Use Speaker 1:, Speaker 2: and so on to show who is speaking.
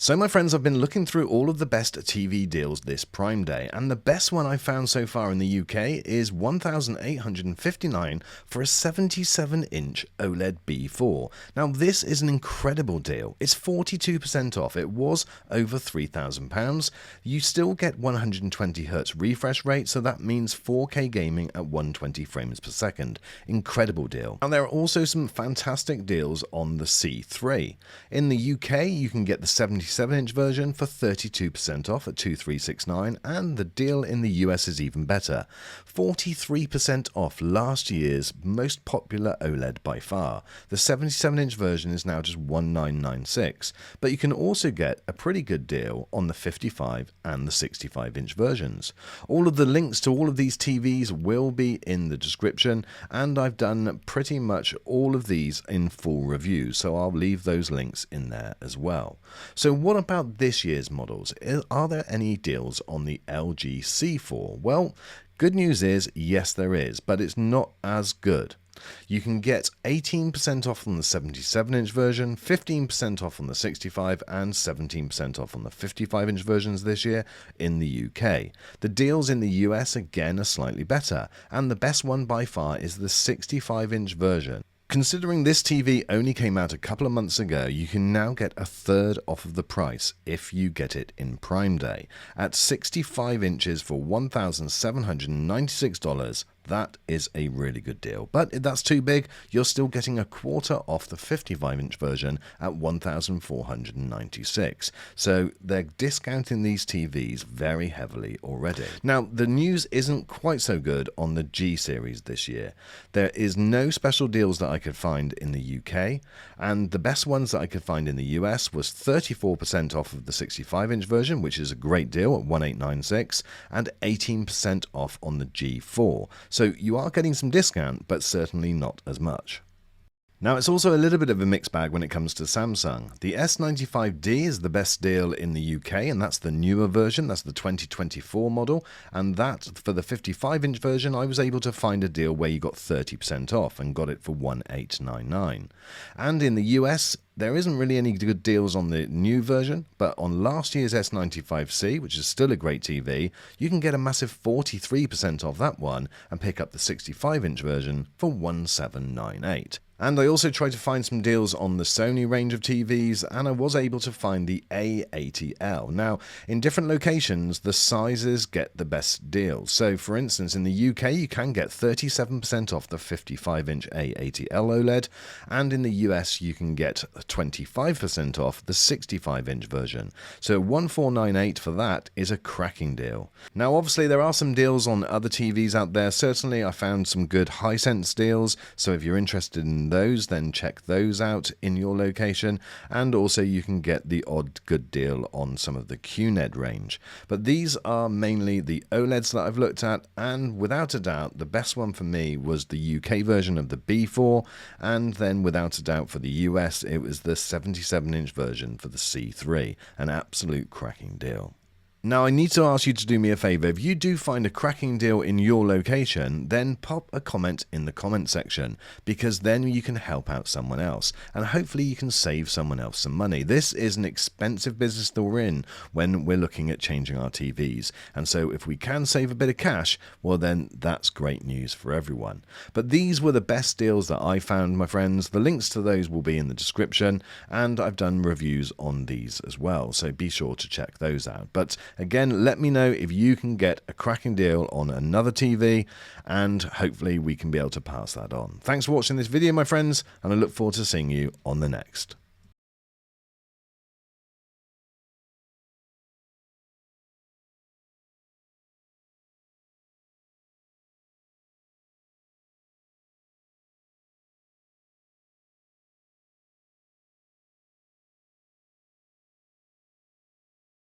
Speaker 1: So my friends, I've been looking through all of the best TV deals this Prime Day, and the best one I've found so far in the UK is $1,859 for a 77-inch OLED B4. Now this is an incredible deal. It's 42% off. It was over £3,000. You still get 120Hz refresh rate, so that means 4K gaming at 120 frames per second. Incredible deal. And there are also some fantastic deals on the C3. In the UK, you can get the 77-inch version for 32% off at $2,369, and the deal in the US is even better. 43% off last year's most popular OLED by far. The 77-inch version is now just $1,996, but you can also get a pretty good deal on the 55 and the 65-inch versions. All of the links to all of these TVs will be in the description, and I've done pretty much all of these in full reviews, so I'll leave those links in there as well. So what about this year's models? Are there any deals on the LG C4? Well, good news is yes there is, but it's not as good. You can get 18% off on the 77-inch version, 15% off on the 65 and 17% off on the 55-inch versions this year in the UK. The deals in the US again are slightly better, and the best one by far is the 65-inch version. Considering this TV only came out a couple of months ago, you can now get a third off of the price if you get it in Prime Day. At 65 inches for $1,796, that is a really good deal. But if that's too big, you're still getting a quarter off the 55-inch version at $1,496. So they're discounting these TVs very heavily already. Now, the news isn't quite so good on the G series this year. There is no special deals that I could find in the UK, and the best ones that I could find in the US was 34% off of the 65-inch version, which is a great deal at $1,896, and 18% off on the G4. So you are getting some discount, but certainly not as much. Now, it's also a little bit of a mixed bag when it comes to Samsung. The S95D is the best deal in the UK, and that's the newer version. That's the 2024 model. And that, for the 55-inch version, I was able to find a deal where you got 30% off and got it for $1,899. And in the US, there isn't really any good deals on the new version, but on last year's S95C, which is still a great TV, you can get a massive 43% off that one and pick up the 65-inch version for $1,798. And I also tried to find some deals on the Sony range of TVs, and I was able to find the A80L. Now, in different locations, the sizes get the best deals. So, for instance, in the UK, you can get 37% off the 55-inch A80L OLED, and in the US, you can get 25% off the 65-inch version. So, $1,498 for that is a cracking deal. Now, obviously, there are some deals on other TVs out there. Certainly, I found some good Hisense deals, so if you're interested in those, then check those out in your location, and also you can get the odd good deal on some of the QNED range. But these are mainly the OLEDs that I've looked at, and without a doubt the best one for me was the UK version of the B4, and then without a doubt for the US it was the 77-inch version for the C3. An absolute cracking deal. Now, I need to ask you to do me a favor. If you do find a cracking deal in your location, then pop a comment in the comment section, because then you can help out someone else, and hopefully you can save someone else some money. This is an expensive business that we're in when we're looking at changing our TVs, and so if we can save a bit of cash, well then that's great news for everyone. But these were the best deals that I found, my friends. The links to those will be in the description, and I've done reviews on these as well, so be sure to check those out. But again, let me know if you can get a cracking deal on another TV, and hopefully we can be able to pass that on. Thanks for watching this video, my friends, and I look forward to seeing you on the next.